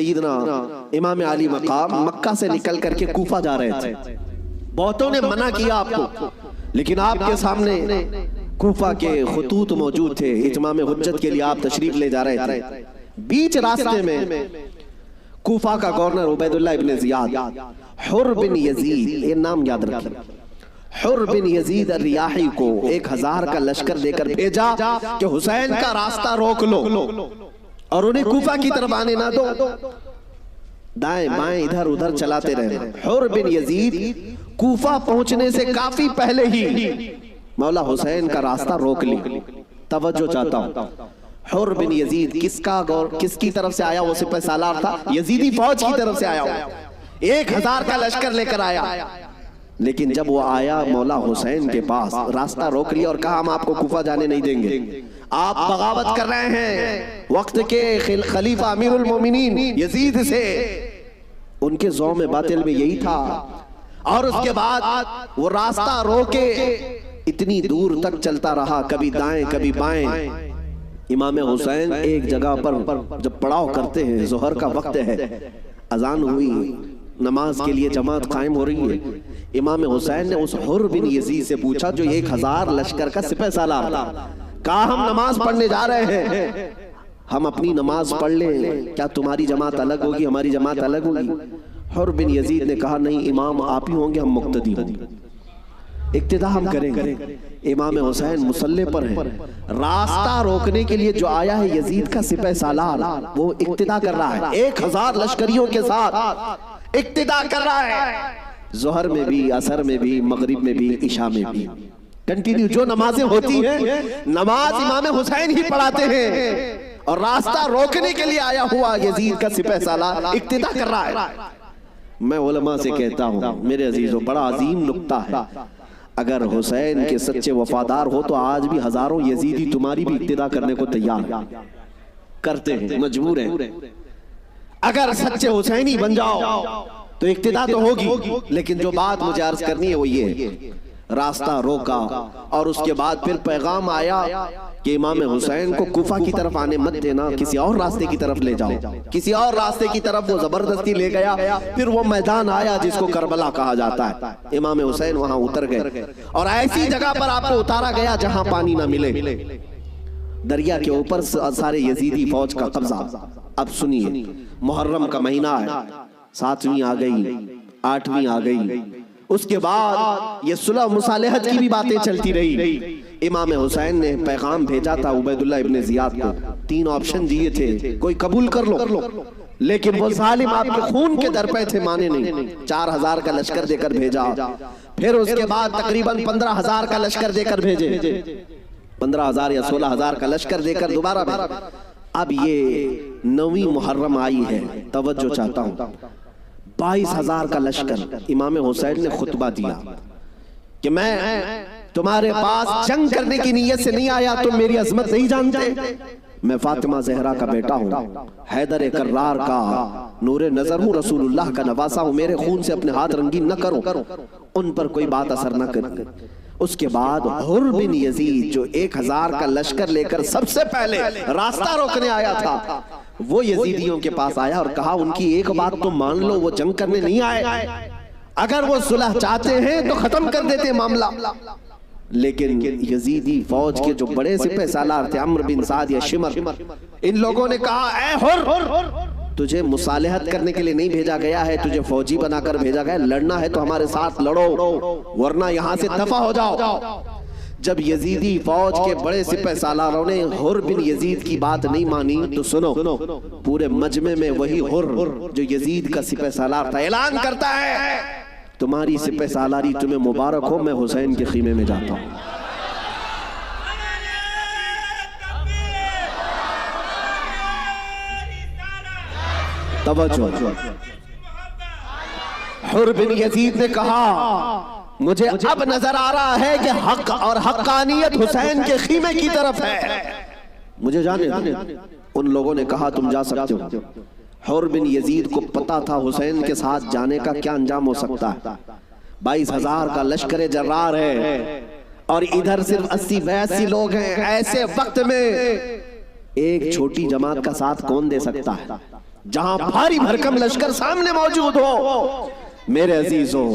سیدنا امام علی مقام مکہ سے نکل کر کے کوفہ جا رہے تھے. بہتوں نے منع کیا آپ کو، لیکن آپ کے سامنے کوفہ کے خطوط موجود تھے. اتمام حجت کے لیے آپ تشریف لے جا رہے تھے. بیچ راستے میں کوفہ کا گورنر عبید اللہ ابن زیاد، حر بن یزید، یہ نام یاد رکھیں، حر بن یزید الریاحی کو 1000 کا لشکر دے کر بھیجا کہ حسین کا راستہ روک لو اور انہیں کوفہ کی طرف آنے نہ دو. دائیں بائیں ادھر ادھر چلاتے رہے. حر بن یزید کوفہ پہنچنے سے کافی پہلے ہی مولا حسین کا راستہ روک لی. توجہ چاہتا ہوں، حر بن یزید کس کی طرف سے آیا؟ وہ سپہ سالار تھا، یزیدی فوج کی طرف سے آیا ہوا. 1000 کا لشکر لے کر آیا، لیکن جب وہ آیا مولا حسین کے پاس راستہ روک لیا اور کہا ہم آپ کو کوفہ جانے نہیں دیں گے، آپ بغاوت کر رہے ہیں وقت کے خلیفہ امیر المومنین یزید سے. ان کے ذوم باطل میں یہی تھا. اور اس کے بعد وہ راستہ روکے اتنی دور تک چلتا رہا، کبھی دائیں کبھی بائیں. امام حسین ایک جگہ پر جب پڑاؤ کرتے ہیں، ظہر کا وقت ہے، اذان ہوئی، نماز کے لیے جماعت قائم ہو رہی ہے. امام حسین نے اس حر بن یزید سے پوچھا جو 1000 لشکر کا سپہ سالار تھا، کہا ہم نماز پڑھنے جا رہے ہیں، ہم اپنی نماز پڑھ لیں، کیا تمہاری جماعت الگ ہوگی ہماری جماعت الگ ہوگی؟ حر بن یزید نے کہا نہیں، امام آپ ہی ہوں گے، ہم مقتدی ہوں گے، اقتداء ہم کریں گے. امام حسین مسلح پر ہیں، راستہ روکنے کے لیے جو آیا ہے یزید کا سپہ سالار، وہ اقتداء کر رہا ہے 1000 لشکریوں کے ساتھ اقتداء کر رہا ہے. ظہر میں بھی، عصر میں بھی، مغرب میں بھی، عشاء میں بھی کنٹینیو جو نمازیں ہوتی ہیں، نماز امام حسین ہی پڑھاتے ہیں. اور راستہ روکنے کے لیے آیا ہوا یزید کا سپہ سالار اقتداء کر رہا ہے. میں علماء سے کہتا ہوں میرے عزیزوں، بڑا عظیم نکتہ ہے، اگر حسین کے سچے وفادار ہو تو آج بھی ہزاروں یزیدی تمہاری بھی اقتداء کرنے کو تیار کرتے ہیں، مجبور ہیں. اگر سچے حسینی بن جاؤ تو اقتداء تو ہوگی، لیکن جو بات مجھے عرض کرنی ہے وہ یہ ہے، راستہ روکا اور اس کے بعد پھر پیغام آیا کہ امام حسین کو کوفہ کی طرف آنے مت دینا، کسی اور راستے کی طرف لے جاؤ. کسی اور راستے کی طرف وہ زبردستی لے گیا. پھر وہ میدان آیا جس کو کربلا کہا جاتا ہے. امام حسین وہاں اتر گئے اور ایسی جگہ پر آپ کو اتارا گیا جہاں پانی نہ ملے. دریا کے اوپر سارے یزیدی فوج کا قبضہ. اب سنیے، محرم کا مہینہ ہے، 7ویں آ گئی، 8ویں آ گئی. اس کے بعد یہ صلح مصالحت کی بھی باتیں چلتی رہی. امام حسین نے پیغام بھیجا تھا عبید اللہ ابن زیاد کو، 3 آپشن دیے تھے، کوئی قبول کر لو، لیکن وہ ظالم آپ کے خون کے در پہ تھے، مانے نہیں. 4000 کا لشکر دے کر بھیجا. پھر اس کے بعد تقریباً 15000 کا لشکر دے کر بھیجے، 15000 یا 16000 کا لشکر دے کر دوبارہ بھیجے. اب یہ 9ویں محرم آئی ہے، توجہ چاہتا ہوں. 22000 کا لشکر. امام حسین نے خطبہ دیا کہ میں تمہارے پاس جنگ کرنے کی نیت سے نہیں آیا، تم میری عظمت نہیں جانتے، میں فاطمہ زہرا کا بیٹا ہوں، حیدر کرار کا نور نظر ہوں، رسول اللہ کا نواسا ہوں، میرے خون سے اپنے ہاتھ رنگین نہ کرو، ان پر کوئی بات اثر نہ کرے. اس کے بعد حر بن یزید جو 1000 کا لشکر لے کر سب سے پہلے راستہ روکنے آیا تھا، وہ یزیدیوں کے پاس آیا اور کہا ان کی ایک بات تو مان لو، وہ جنگ کرنے نہیں آئے، اگر وہ صلح چاہتے ہیں تو ختم کر دیتے معاملہ. لیکن یزیدی فوج کے جو بڑے سپہ سالار تھے، عمرو بن سعد یا شمر، ان لوگوں نے کہا اے حر، تجھے مصالحت کرنے کے لیے نہیں بھیجا گیا ہے، تجھے فوجی بنا کر بھیجا گیا ہے، لڑنا ہے تو ہمارے ساتھ لڑو ورنہ یہاں سے دفع ہو جاؤ. جب یزیدی فوج کے بڑے سپہ سالاروں نے حر بن یزید کی بات نہیں مانی تو سنو، پورے مجمع میں وہی حر جو یزید کا سپہ سالار تھا اعلان کرتا ہے تمہاری سپہ سالاری تمہیں مبارک ہو، میں حسین کے خیمے میں جاتا ہوں. توجہ. حر بن یزید نے کہا مجھے اب نظر آ رہا ہے کہ حق اور حقانیت حسین کے خیمے کی طرف ہے، مجھے جانے دیں. ان لوگوں نے کہا تم جا سکتے ہو. حر بن یزید کو پتا تھا حسین کے ساتھ جانے کا کیا انجام ہو سکتا ہے. 22000 کا لشکر جرار ہے اور ادھر صرف 80-82 لوگ ہیں. ایسے وقت میں ایک چھوٹی جماعت کا ساتھ کون دے سکتا ہے؟ جہاں بھاری بھرکم لشکر سامنے موجود ہو، میرے عزیزوں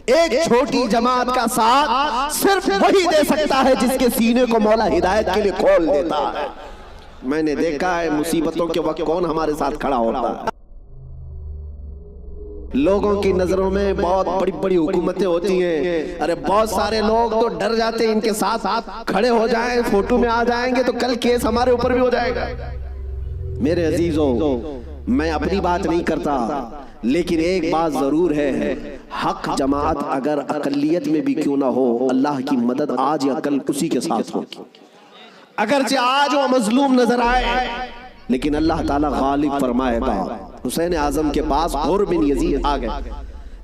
ایک چھوٹی جماعت کا ساتھ صرف وہی دے سکتا ہے جس کے سینے کو مولا ہدایت کے لیے کھول دیتا ہے۔ میں نے دیکھا ہے مصیبتوں کے وقت کون ہمارے ساتھ کھڑا ہوتا ہے۔ لوگوں کی نظروں میں بہت بڑی بڑی حکومتیں ہوتی ہیں، ارے بہت سارے لوگ تو ڈر جاتے ہیں ان کے ساتھ کھڑے ہو جائیں، فوٹو میں آ جائیں گے تو کل کیس ہمارے اوپر بھی ہو جائے گا۔ میرے عزیزوں میں اپنی بات نہیں کرتا، لیکن ایک بات ضرور ہے، حق جماعت اگر اقلیت میں بھی کیوں نہ ہو، اللہ کی مدد آج یا کل اسی کے ساتھ ہوگی۔ اگرچہ آج وہ مظلوم نظر آئے لیکن اللہ تعالیٰ غالب فرمائے گا۔ حسین اعظم کے پاس حر بن یزید آ گئے۔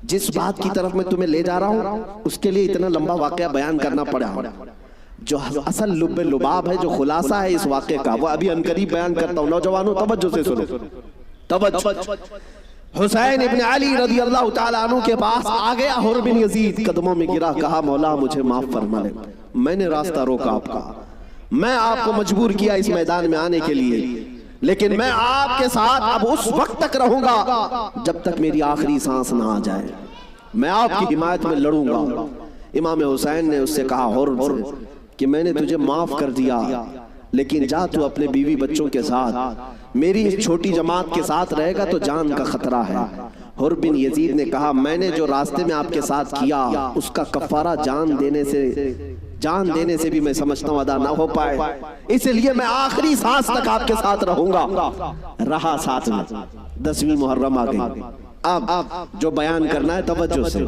جس بات کی طرف میں تمہیں لے جا رہا ہوں اس کے لیے اتنا لمبا واقعہ بیان کرنا پڑا، جو اصل لب لباب ہے، جو خلاصہ ہے اس واقعے کا، وہ ابھی عنقریب بیان کرتا ہوں۔ نوجوانوں توجہ سے سنو، توجہ۔ حسین ابن علی رضی اللہ تعالیٰ عنہ کے پاس آ گیا حر بن یزید، قدموں میں گرا، کہا مولا مجھے معاف فرما لے، میں نے راستہ روکا آپ کا، میں آپ کو مجبور کیا اس میدان میں آنے کے لیے، لیکن میں آپ کے ساتھ اب اس وقت تک رہوں گا جب تک میری آخری سانس نہ آ جائے، میں آپ کی حمایت میں لڑوں گا۔ امام حسین نے اس سے کہا حر کہ میں نے تجھے معاف کر دیا، لیکن جا تو اپنے بیوی بچوں کے ساتھ، میری اس چھوٹی جماعت کے ساتھ رہے گا تو جان کا خطرہ ہے۔ حر بن یزید نے کہا میں نے جو راستے میں آپ کے ساتھ کیا اس کا کفارہ جان دینے سے بھی میں سمجھتا ہوں ادا نہ ہو پائے، اس لیے میں آخری سانس تک آپ کے ساتھ رہوں گا۔ رہا ساتھ میں۔ 10ویں محرم آ گئی، اب جو بیان کرنا ہے توجہ سے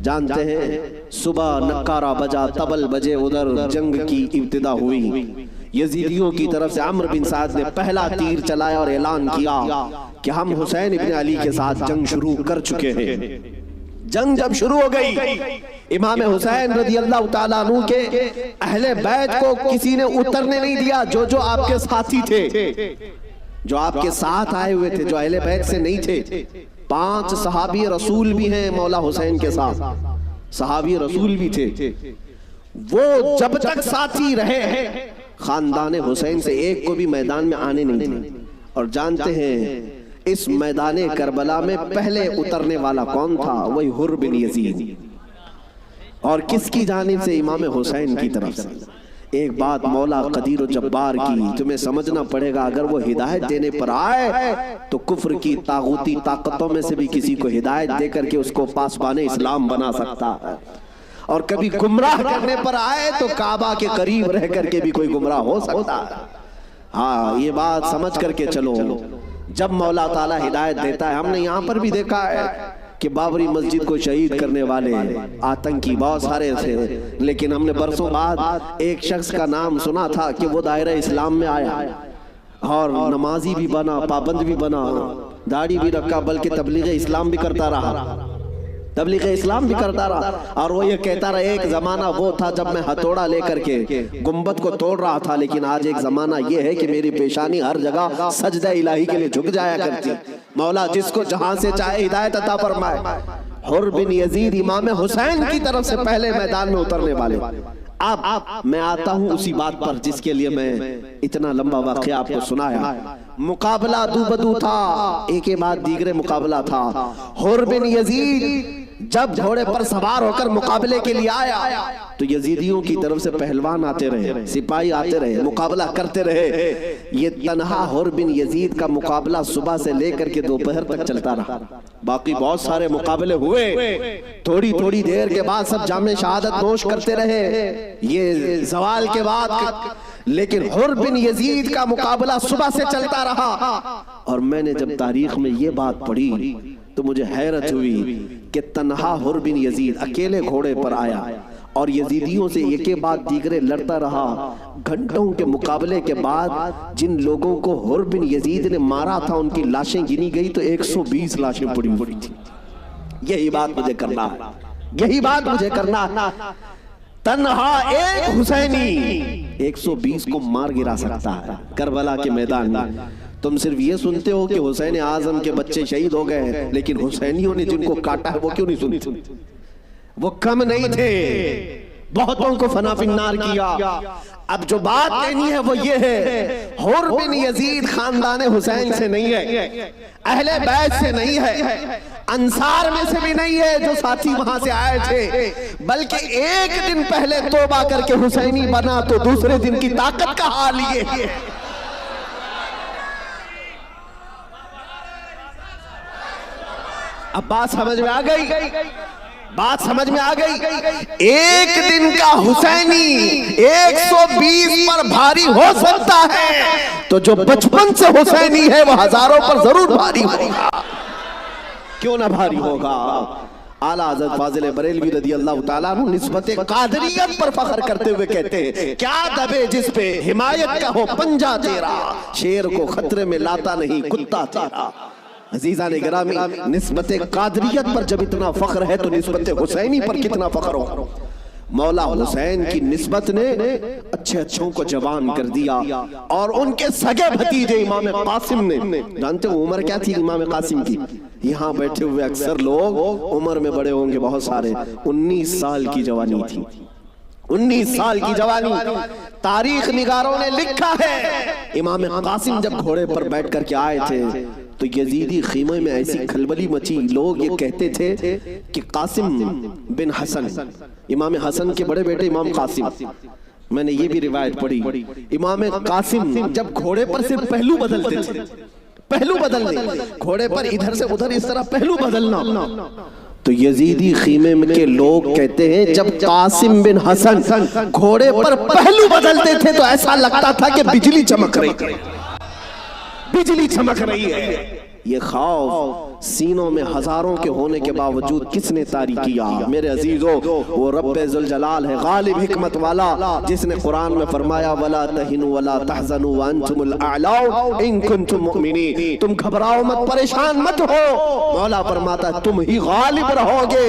جانتے ہیں۔ صبح نکارہ بجا، طبل بجے، ادھر جنگ کی ابتدا ہوئی۔ یزیدیوں کی طرف سے عمرو بن سعد نے پہلا تیر چلایا اور اعلان کیا کہ ہم حسین ابن علی کے ساتھ جنگ شروع کر چکے ہیں۔ جنگ جب شروع ہو گئی، امام حسین رضی اللہ تعالیٰ عنہ کے اہل بیت کو کسی نے اترنے نہیں دیا، جو آپ کے ساتھی تھے، جو آپ کے ساتھ آئے ہوئے تھے، جو اہل بیت سے نہیں تھے۔ 5 صحابی رسول بھی ہیں مولا حسین کے ساتھ، صحابی رسول بھی تھے، وہ جب تک ساتھی رہے خاندان حسین سے ایک کو بھی میدان میں آنے نہیں دیا۔ اور جانتے ہیں اس میدان کربلا میں پہلے اترنے والا کون تھا؟ وہی حر بن یزید، اور کس کی جانب سے؟ امام حسین کی طرف سے۔ ایک بات مولا قدیر و جبار کی تمہیں سمجھنا پڑے گا، اگر وہ ہدایت دینے پر آئے تو کفر کی طاغوتی طاقتوں میں سے بھی کسی کو ہدایت دے کر کے اس کو پاسبان اسلام بنا سکتا ہے، اور کبھی گمراہ کرنے پر آئے تو کعبہ کے قریب رہ کر کے بھی کوئی گمراہ ہو سکتا ہے۔ ہاں یہ بات سمجھ کر کے چلو، جب مولا تعالیٰ ہدایت دیتا ہے، ہم نے یہاں پر بھی دیکھا ہے کہ بابری مسجد کو شہید کرنے والے آتنکی بہت سارے تھے، لیکن ہم نے برسوں بعد ایک شخص کا نام سنا تھا کہ وہ دائرہ اسلام میں آیا اور نمازی بھی بنا، پابند بھی بنا، داڑھی بھی رکھا، بلکہ تبلیغ اسلام بھی کرتا رہا، اور وہ یہ کہتا رہا ایک زمانہ وہ تھا جب میں ہتھوڑا لے کر کے گنبد کو توڑ رہا تھا، لیکن آج ایک زمانہ یہ ہے کہ میری پیشانی ہر جگہ سجدہ الہی کے لیے جھک جایا کرتی۔ مولا جس کو جہاں سے چاہے ہدایت عطا فرمائے۔ حر بن یزید امام حسین کی طرف سے پہلے میدان میں اترنے والے۔ اب میں آتا ہوں اسی بات پر جس کے لیے میں اتنا لمبا واقعہ آپ کو سنایا۔ مقابلہ دو بدو تھا، ایک کے بعد دیگرے مقابلہ تھا۔ حر بن یزید جب گھوڑے پر سوار ہو کر مقابلے کے لیے آیا تو یزیدیوں کی طرف سے پہلوان آتے رہے، سپاہی آتے رہے، مقابلہ کرتے رہے۔ یہ تنہا حر بن یزید کا مقابلہ صبح سے لے کر کے دوپہر تک چلتا رہا۔ باقی بہت سارے مقابلے ہوئے، تھوڑی دیر کے بعد سب جام شہادت نوش کرتے رہے، یہ زوال کے بعد، لیکن حر بن یزید کا مقابلہ صبح سے چلتا رہا۔ اور میں نے جب تاریخ میں یہ بات پڑھی تو مجھے حیرت ہوئی کہ تنہا حر بن یزید اکیلے گھوڑے پر آیا اور یزیدیوں سے ایک کے بعد دیگرے لڑتا رہا۔ گھنٹوں کے مقابلے کے بعد جن لوگوں کو حر بن یزید نے مارا تھا ان کی لاشیں گنی گئی تو 120 لاشیں پڑی ہوئی تھی۔ یہی بات مجھے کرنا ہے، تنہا ایک حسینی 120 کو مار گرا سکتا ہے کربلا کے میدان میں۔ تم صرف یہ سنتے ہو کہ حسین اعظم کے بچے شہید ہو گئے، لیکن حسینیوں نے جن کو کاٹا ہے وہ کیوں نہیں سنتے؟ وہ کم نہیں تھے، بہتوں کو فنا فی النار کیا۔ اب جو بات کہنی ہے وہ یہ ہے، حر بن یزید خاندان حسین سے نہیں ہے، اہل بیت سے نہیں ہے، انصار میں سے بھی نہیں ہے جو ساتھی وہاں سے آئے تھے، بلکہ ایک دن پہلے توبہ کر کے حسینی بنا تو دوسرے دن کی طاقت کا حال یہ ہے۔ اب بات سمجھ میں آ گئی، بات سمجھ میں آ گئی۔ ایک دن کا حسینی 120 پر بھاری ہو سکتا ہے، تو جو بچپن سے حسینی ہے وہ ہزاروں پر ضرور بھاری ہوگا، کیوں نہ بھاری ہوگا۔ اعلیٰ حضرت فاضل بریلوی رضی اللہ تعالیٰ عنہ نسبت قادریت پر فخر کرتے ہوئے کہتے ہیں، کیا دبے جس پہ حمایت کا ہو پنجہ تیرا، شیر کو خطرے میں لاتا نہیں کتا تیرا۔ عزیزان گرامی، نسبت قادریت پر جب اتنا فخر ہے تو نسبت حسینی پر کتنا فخر ہو۔ مولا حسین کی نسبت نے اچھے اچھوں کو جوان کر دیا، اور ان کے سگے بھتیجے امام قاسم نے، جانتے ہو عمر کیا تھی امام قاسم کی؟ یہاں بیٹھے ہوئے اکثر لوگ عمر میں بڑے ہوں گے بہت سارے، 19 سال کی جوانی تھی، 19 سال کی جوانی۔ تاریخ نگاروں نے لکھا ہے امام قاسم جب گھوڑے پر بیٹھ کر کے آئے تھے تو یزیدی خیمے میں ایسی کھلبلی مچی، لوگ یہ کہتے تھے کہ قاسم بن حسن، امام حسن کے بڑے بیٹے امام قاسم، میں نے یہ بھی روایت پڑھی، امام قاسم جب گھوڑے پر سے پہلو بدلتے تھے، پہلو بدلنے، گھوڑے پر ادھر سے ادھر اس طرح پہلو بدلنا، تو یزیدی خیمے کے لوگ کہتے ہیں جب قاسم بن حسن گھوڑے پر پہلو بدلتے تھے تو ایسا لگتا تھا کہ بجلی چمک رہی ہے، بجلی چمک رہی ہے۔ یہ خوف سینوں میں ہزاروں کے ہونے کے باوجود کس نے طاری کیا؟ میرے عزیزو، وہ رب ذوالجلال ہے، غالب حکمت والا، جس نے قرآن میں فرمایا وَلَا تَهِنُوا وَلَا تَحْزَنُوا وَأَنْتُمُ الْأَعْلَوْنَ إِن كُنتُم مُؤْمِنِينَ، تم گھبراؤ مت، پریشان مت ہو، مولا فرماتا ہے تم ہی غالب رہو گے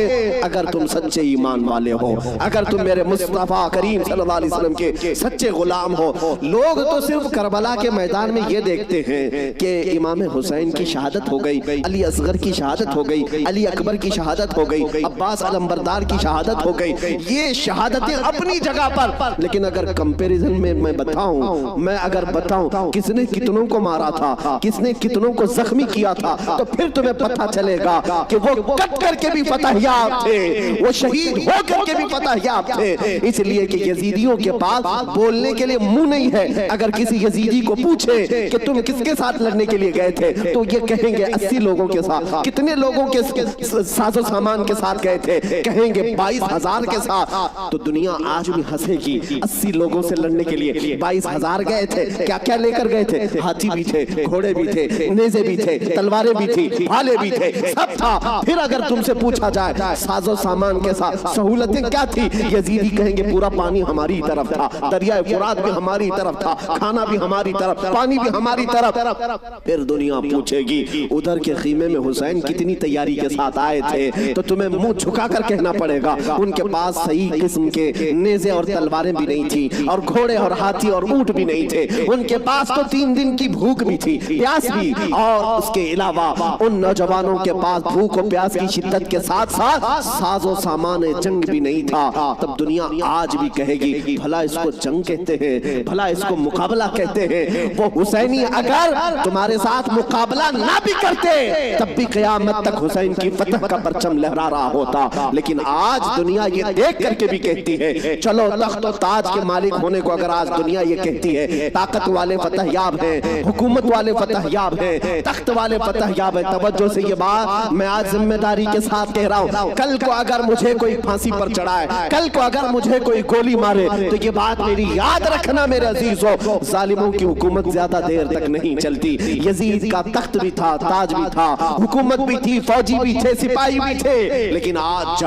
اگر تم سچے ایمان والے ہو، اگر تم میرے مصطفیٰ کریم صلی اللہ علیہ وسلم کے سچے غلام ہو۔ لوگ تو صرف کربلا کے میدان میں یہ دیکھتے ہیں کہ امام حسین کی شہادت ہو گئی، علی اصغر کی شہادت ہو گئی، علی اکبر کی شہادت ہو گئی، عباس علمبردار کی شہادت ہو گئی، یہ شہادتیں اپنی جگہ پر، لیکن اگر کمپیریزن میں میں اگر بتاؤں کس نے کتنوں کو مارا تھا، کس نے کتنوں کو زخمی کیا تھا، تو پھر تمہیں پتہ چلے گا کہ وہ کٹ کر کے بھی فتح یاب تھے، وہ شہید ہو کر کے بھی فتح یاب تھے۔ اس لیے کہ یزیدیوں کے پاس بولنے کے لیے منہ نہیں ہے، اگر کسی یزیدی کو پوچھے کہ تم کس کے ساتھ لڑنے کے لیے گئے تھے تو یہ کہیں گے 80 لوگوں کے ساتھ۔ کتنے لوگوں کے ساز و سامان کے ساتھ گئے تھے؟ کہیں گے 22,000 کے ساتھ۔ تو دنیا آج بھی ہنسے گی، 80 لوگوں سے لڑنے کے لیے 22,000 گئے تھے، کیا کیا لے کر گئے تھے؟ ہاتھی بھی تھے، گھوڑے بھی تھے، نیزے بھی تھے، تلواریں بھی تھی، بھالے بھی تھے، سب تھا۔ پھر اگر تم سے پوچھا جائے ساز و سامان کے ساتھ سہولتیں کیا تھی، یزیدی کہیں گے پورا پانی ہماری طرف تھا، دریائے فرات بھی ہماری طرف تھا، کھانا بھی ہماری طرف، پانی بھی ہماری طرف۔ پھر دنیا پوچھے گی ادھر کے خیمے میں حسین کتنی تیاری کے ساتھ آئے تھے، تو تمہیں منہ جھکا کر کہنا پڑے گا ان کے پاس صحیح قسم کے نیزے اور تلواریں بھی نہیں تھی، اور گھوڑے اور ہاتھی اور اونٹ بھی نہیں تھے، ان کے پاس تو 3 دن کی بھوک بھی تھی، پیاس بھی، اور اس کے علاوہ ان نوجوانوں کے پاس بھوک و پیاس کی شدت کے ساتھ ساتھ ساز و سامان جنگ بھی نہیں تھا۔ تب دنیا آج بھی کہے گی بھلا اس کو جنگ کہتے ہیں، بھلا اس کو مقابلہ کہتے ہیں۔ وہ حسینی اگر تمہارے ساتھ مقابلہ نہ بھی کرتے تب بھی قیامت تک حسین کی فتح کا پرچم لہرا رہا ہوتا، لیکن آج دنیا یہ دیکھ کر کے بھی کہتی ہے، چلو تخت و تاج کے مالک ہونے کو اگر آج دنیا یہ کہتی ہے، طاقت والے فتح یاب ہیں، حکومت والے فتح یاب ہیں، تخت والے فتح یاب ہیں، توجہ سے یہ بات میں آج ذمہ داری کے ساتھ کہہ رہا ہوں، کل کو اگر مجھے کوئی پھانسی پر چڑھائے، کل کو اگر مجھے کوئی گولی مارے تو یہ بات میری یاد رکھنا میرے عزیزو، ظالموں کی حکومت زیادہ دیر تک نہیں چلتی۔ یزید کا تخت بھی تھا، تاج بھی تھا، حکومت بھی تھی، فوجی بھی تھے، سپاہی بھی تھے، لیکن آج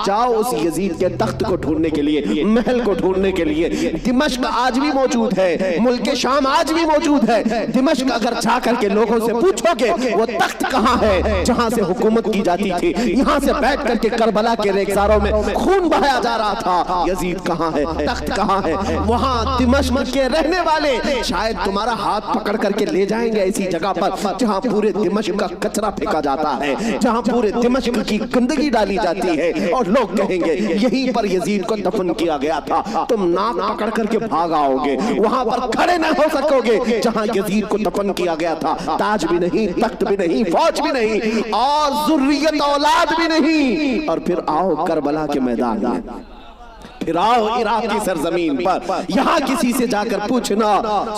جاؤ اس یزید کے تخت کو ڈھونڈنے کے لیے، محل کو ڈھونڈنے کے لیے۔ دمشق آج بھی موجود ہے، ملک شام آج بھی موجود ہے۔ دمشق اگر جا کر کے لوگوں سے پوچھو گے وہ تخت کہاں ہے جہاں سے حکومت کی جاتی تھی، یہاں سے بیٹھ کر کے کربلا کے ریگزاروں میں خون بہایا جا رہا تھا، یزید کہاں ہے، تخت کہاں ہے؟ وہاں دمشق کے رہنے والے شاید تمہارا ہاتھ پکڑ کر کے لے جائیں گے ایسی جگہ پر جہاں پورے دمشق کا کچرا پھینکا جاتا ہے، جہاں پورے دمشق کی گندگی ڈالی جاتی ہے، اور لوگ کہیں گے یہیں پر یزید کو دفن کیا گیا تھا، تم ناک پکڑ کر کے بھاگ آؤ گے، وہاں پر کھڑے نہ ہو سکو گے جہاں یزید کو دفن کیا گیا تھا، تاج بھی نہیں، تخت بھی نہیں، فوج بھی نہیں، اور ذریت اولاد بھی نہیں، اور پھر آؤ کربلا کے میدان میں، پھر آؤ عراق کی سرزمین پر، یہاں کسی سے جا کر پوچھنا،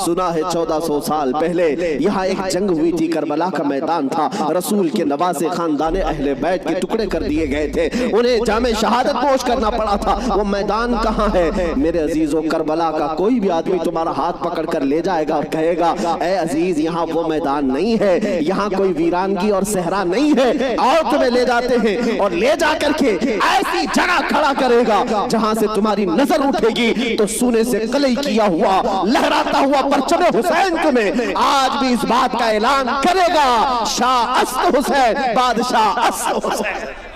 سنا ہے 1400 سال پہلے یہاں ایک جنگ ہوئی تھی، کربلا کا میدان تھا، رسول کے نواسے خاندان اہل بیت کے ٹکڑے کر دیے گئے تھے، انہیں جام شہادت پوش کرنا پڑا تھا، وہ میدان کہاں ہے؟ میرے عزیزو، کربلا کا کوئی بھی آدمی تمہارا ہاتھ پکڑ کر لے جائے گا اور کہے گا اے عزیز یہاں وہ میدان نہیں ہے، یہاں کوئی ویرانگی اور صحرا نہیں ہے، آؤ تمہیں لے جاتے ہیں، اور لے جا کر کے ایسی جگہ کھڑا کرے گا جہاں سے تمہاری نظر اٹھے گی تو سونے سے قلعی کیا ہوا لہراتا ہوا پرچم حسین تمہیں آج بھی اس بات کا اعلان کرے گا، شاہ اسد حسین، بادشاہ اسد حسین۔